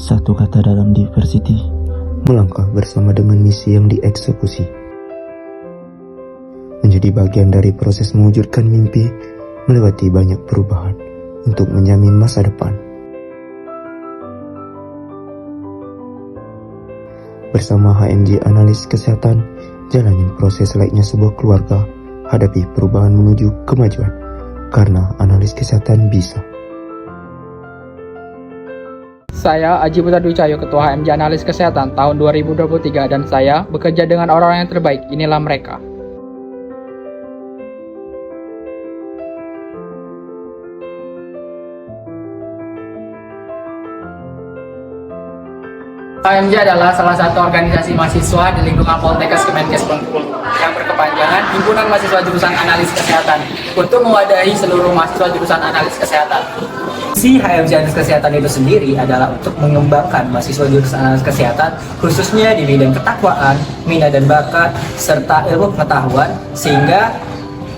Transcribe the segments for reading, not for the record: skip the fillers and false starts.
Satu kata dalam diversity, melangkah bersama dengan misi yang dieksekusi. Menjadi bagian dari proses mewujudkan mimpi, melewati banyak perubahan untuk menjamin masa depan. Bersama HMJ Analis Kesehatan, jalanin proses layaknya sebuah keluarga, hadapi perubahan menuju kemajuan, karena analis kesehatan bisa. Saya Aji Putra Dwi Cahyo, Ketua HMJ Analis Kesehatan tahun 2023, dan saya bekerja dengan orang-orang yang terbaik. Inilah mereka. HMJ adalah salah satu organisasi mahasiswa di lingkungan Poltekkes Kemenkes Bengkulu yang berkepanjangan Himpunan Mahasiswa Jurusan Analis Kesehatan untuk mewadahi seluruh mahasiswa jurusan Analis Kesehatan. Si HMJ Analis Kesehatan itu sendiri adalah untuk mengembangkan mahasiswa jurusan Analis Kesehatan khususnya di bidang ketakwaan, minat dan bakat, serta ilmu pengetahuan sehingga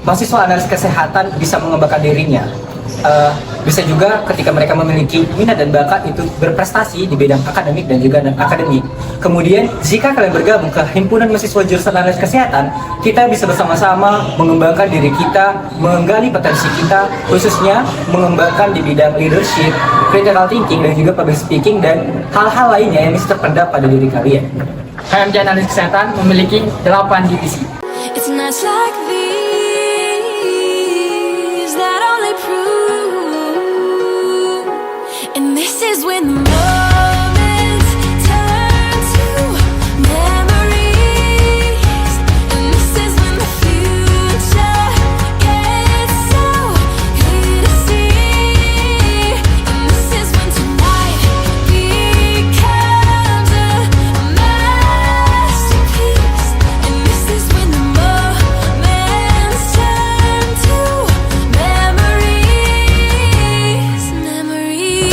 mahasiswa Analis Kesehatan bisa mengembangkan dirinya. Bisa juga ketika mereka memiliki minat dan bakat itu berprestasi di bidang akademik dan juga non-akademik. Kemudian jika kalian bergabung ke Himpunan Mahasiswa Jurusan Analis Kesehatan, kita bisa bersama-sama mengembangkan diri kita, menggali potensi kita, khususnya mengembangkan di bidang leadership, critical thinking, dan juga public speaking, dan hal-hal lainnya yang bisa terpendam pada diri kalian. HMJ Analis Kesehatan memiliki 8 divisi. It's nights like these that only prove, and this is when the moments turn to memories, and this is when the future gets so clear to see, and this is when tonight becomes a masterpiece, and this is when the moments turn to memories, memories.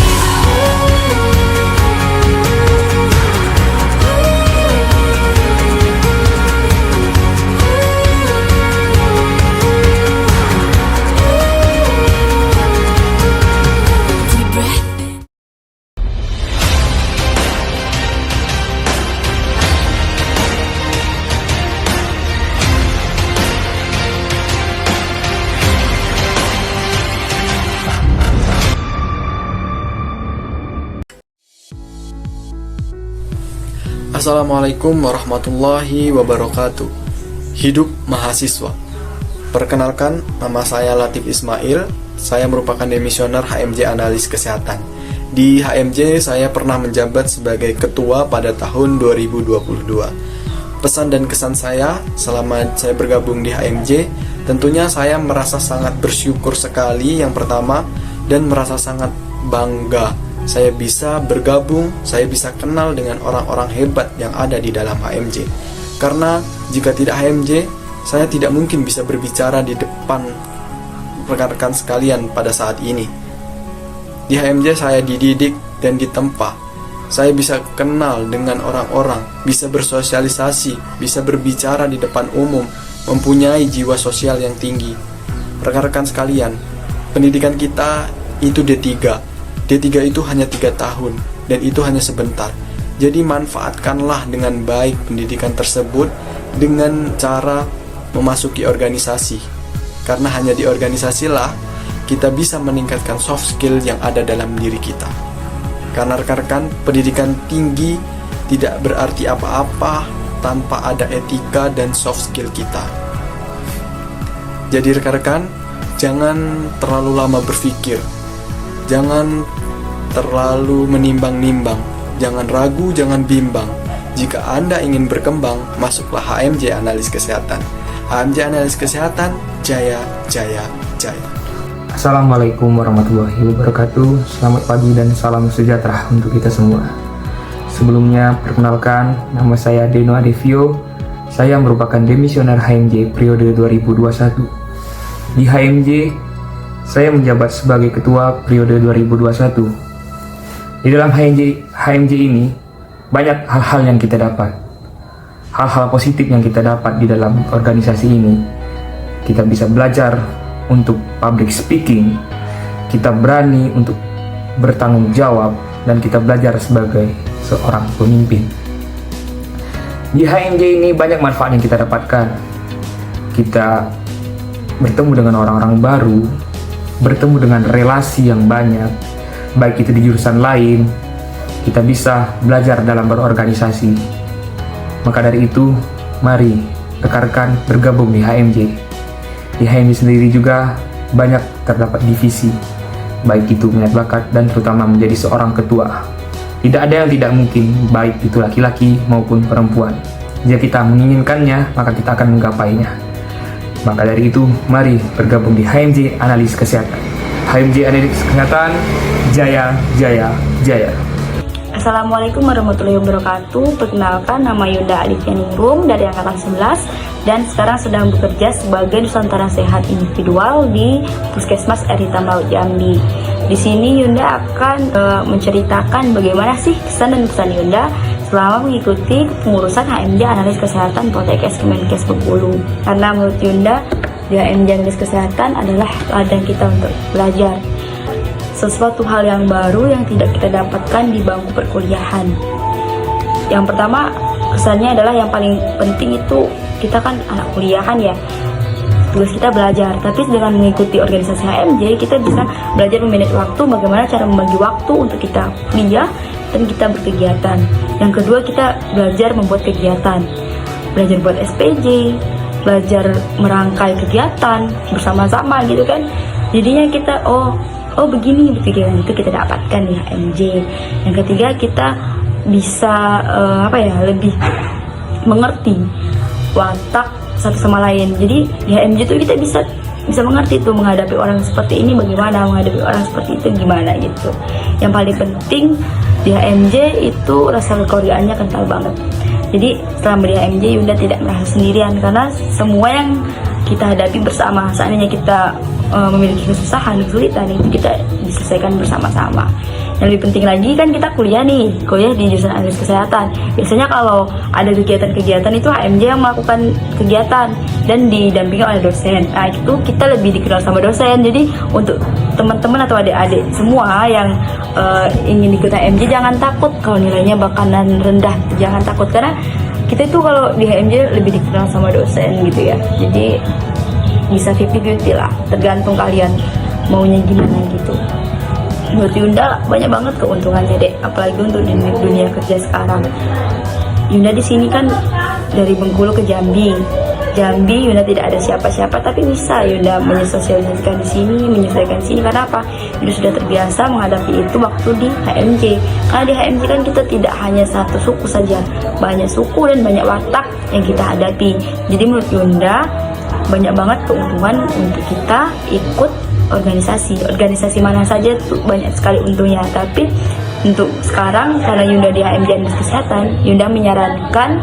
Deep breath in. Assalamualaikum warahmatullahi wabarakatuh. Hidup mahasiswa. Perkenalkan, nama saya Latif Ismail. Saya merupakan demisioner HMJ Analis Kesehatan. Di HMJ saya pernah menjabat sebagai ketua pada tahun 2022. Pesan dan kesan saya selama saya bergabung di HMJ, tentunya saya merasa sangat bersyukur sekali yang pertama, dan merasa sangat bangga saya bisa bergabung, saya bisa kenal dengan orang-orang hebat yang ada di dalam HMJ. Karena jika tidak HMJ, saya tidak mungkin bisa berbicara di depan rekan-rekan sekalian pada saat ini. Di HMJ saya dididik dan ditempa. Saya bisa kenal dengan orang-orang, bisa bersosialisasi, bisa berbicara di depan umum, mempunyai jiwa sosial yang tinggi. Rekan-rekan sekalian, pendidikan kita itu D3. D3 itu hanya 3 tahun, dan itu hanya sebentar. Jadi manfaatkanlah dengan baik pendidikan tersebut dengan cara memasuki organisasi. Karena hanya di organisasilah kita bisa meningkatkan soft skill yang ada dalam diri kita. Karena rekan-rekan, pendidikan tinggi tidak berarti apa-apa tanpa ada etika dan soft skill kita. Jadi rekan-rekan, jangan terlalu lama berpikir. Jangan terlalu menimbang-nimbang, jangan ragu, jangan bimbang. Jika Anda ingin berkembang, masuklah HMJ Analis Kesehatan. HMJ Analis Kesehatan, jaya, jaya, jaya. Assalamualaikum warahmatullahi wabarakatuh. Selamat pagi dan salam sejahtera untuk kita semua. Sebelumnya, perkenalkan, nama saya Deno Adevio. Saya merupakan demisioner HMJ periode 2021. Di HMJ, saya menjabat sebagai ketua periode 2021. Di dalam HMJ ini, banyak hal-hal yang kita dapat. Hal-hal positif yang kita dapat di dalam organisasi ini. Kita bisa belajar untuk public speaking. Kita berani untuk bertanggung jawab. dan kita belajar sebagai seorang pemimpin. Di HMJ ini banyak manfaat yang kita dapatkan. Kita bertemu dengan orang-orang baru, bertemu dengan relasi yang banyak, baik itu di jurusan lain, kita bisa belajar dalam berorganisasi. Maka dari itu, mari rekan-rekan bergabung di HMJ. Di HMJ sendiri juga banyak terdapat divisi, baik itu minat bakat dan terutama menjadi seorang ketua. Tidak ada yang tidak mungkin, baik itu laki-laki maupun perempuan. Jika kita menginginkannya, maka kita akan menggapainya. Maka dari itu, mari bergabung di HMJ Analis Kesehatan. HMJ Analis Kesehatan, jaya, jaya, jaya. Assalamualaikum warahmatullahi wabarakatuh. Perkenalkan, nama Yunda Alifia Ningrum dari Angkatan 11 dan sekarang sedang bekerja sebagai Nusantara Sehat Individual di Puskesmas Air Hitam Laut Jambi. Di sini Yunda akan menceritakan bagaimana sih kesan dan pesan Yunda selama mengikuti pengurusan HMJ Analis Kesehatan Poltekkes Kemenkes Bengkulu. Karena menurut Yunda, di HMJ Analis Kesehatan adalah ladang kita untuk belajar sesuatu hal yang baru yang tidak kita dapatkan di bangku perkuliahan. Yang pertama, kesannya adalah yang paling penting itu kita kan anak kuliahan ya, tugas kita belajar. Tapi dengan mengikuti organisasi HMJ, kita bisa belajar memanage waktu, bagaimana cara membagi waktu untuk kita kuliah dan kita berkegiatan. Yang kedua, kita belajar membuat kegiatan, belajar buat SPJ, belajar merangkai kegiatan bersama-sama gitu kan. Jadinya kita oh begini kegiatan itu kita dapatkan di HMJ. Yang ketiga, kita bisa lebih mengerti watak satu sama lain. Jadi di HMJ itu kita bisa mengerti tuh menghadapi orang seperti ini bagaimana, menghadapi orang seperti itu gimana gitu. Yang paling penting di HMJ itu rasa kekeluargaannya kental banget. Jadi selama di HMJ Yunda tidak merasa sendirian karena semua yang kita hadapi bersama. Seandainya kita memiliki kesusahan, kesulitan, itu kita diselesaikan bersama-sama. Yang lebih penting lagi kan kita kuliah di jurusan Analis Kesehatan. Biasanya kalau ada kegiatan-kegiatan itu HMJ yang melakukan kegiatan dan didampingi oleh dosen. Nah itu kita lebih dikenal sama dosen. Jadi untuk teman-teman atau adik-adik semua yang ingin ikut HMJ jangan takut kalau nilainya bakalan rendah. Jangan takut karena kita itu kalau di HMJ lebih dikenal sama dosen gitu ya. Jadi bisa 50-50 lah, tergantung kalian maunya gimana gitu. Menurut Yunda banyak banget keuntungannya dek, apalagi untuk di dunia kerja sekarang. Yunda di sini kan dari Bengkulu ke Jambi. Yunda tidak ada siapa-siapa, tapi bisa Yunda menyesuaikan di sini karena apa? Yunda sudah terbiasa menghadapi itu waktu di HMJ. Karena di HMJ kan kita tidak hanya satu suku saja, banyak suku dan banyak watak yang kita hadapi. Jadi menurut Yunda banyak banget keuntungan untuk kita ikut organisasi mana saja tuh banyak sekali untungnya. Tapi untuk sekarang karena Yunda di HMJ Analis Kesehatan, Yunda menyarankan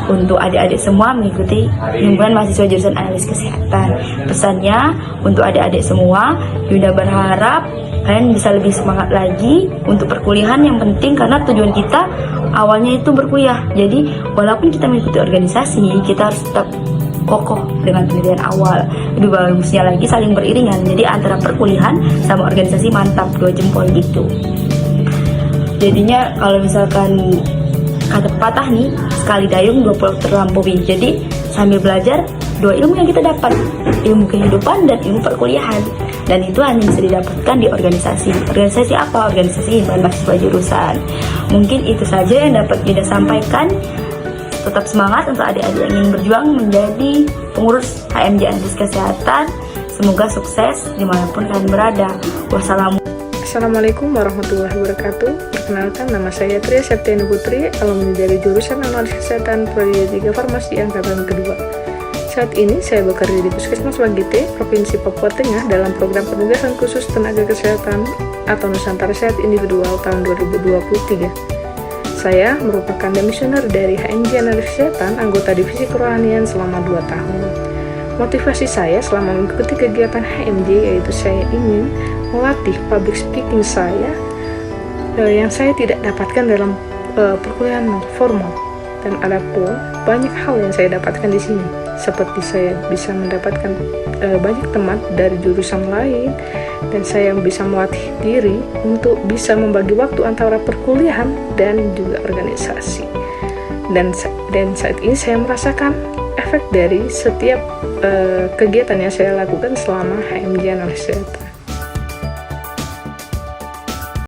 untuk adik-adik semua mengikuti himpunan mahasiswa jurusan Analis Kesehatan. Pesannya untuk adik-adik semua, Yunda berharap kalian bisa lebih semangat lagi untuk perkuliahan. Yang penting karena tujuan kita awalnya itu berkuliah. Jadi walaupun kita mengikuti organisasi, kita harus tetap kokoh dengan pendidikan awal. Lebih bagusnya lagi saling beriringan. Jadi antara perkuliahan sama organisasi mantap, 2 jempol gitu. Jadinya kalau misalkan kata pepatah nih, sekali dayung 2 pulau terlampaui. Jadi sambil belajar 2 ilmu yang kita dapat, ilmu kehidupan dan ilmu perkuliahan. Dan itu hanya bisa didapatkan di organisasi. Organisasi apa? Organisasi himpunan mahasiswa jurusan. Mungkin itu saja yang dapat kita sampaikan. Tetap semangat untuk adik-adik yang ingin berjuang menjadi pengurus HMJ Analis Kesehatan. Semoga sukses dimanapun kalian berada. Assalamualaikum warahmatullahi wabarakatuh. Perkenalkan, nama saya Tria Septiani Putri, alumni dari jurusan Analis Kesehatan Prodi 3 Farmasi Angkatan kedua. Saat ini saya bekerja di Puskesmas Wagite, Provinsi Papua Tengah dalam program penugasan khusus tenaga kesehatan atau Nusantara Sehat Individual tahun 2023. Saya merupakan demisioner dari HMJ Analis Kesehatan, anggota divisi kerohanian selama 2 tahun. Motivasi saya selama mengikuti kegiatan HMJ yaitu saya ingin melatih public speaking saya yang saya tidak dapatkan dalam perkuliahan formal. Dan ada pun banyak hal yang saya dapatkan di sini. seperti saya bisa mendapatkan banyak teman dari jurusan lain, dan saya bisa melatih diri untuk bisa membagi waktu antara perkuliahan dan juga organisasi. Dan saat ini saya merasakan efek dari setiap kegiatan yang saya lakukan selama HMJ Analis Kesehatan.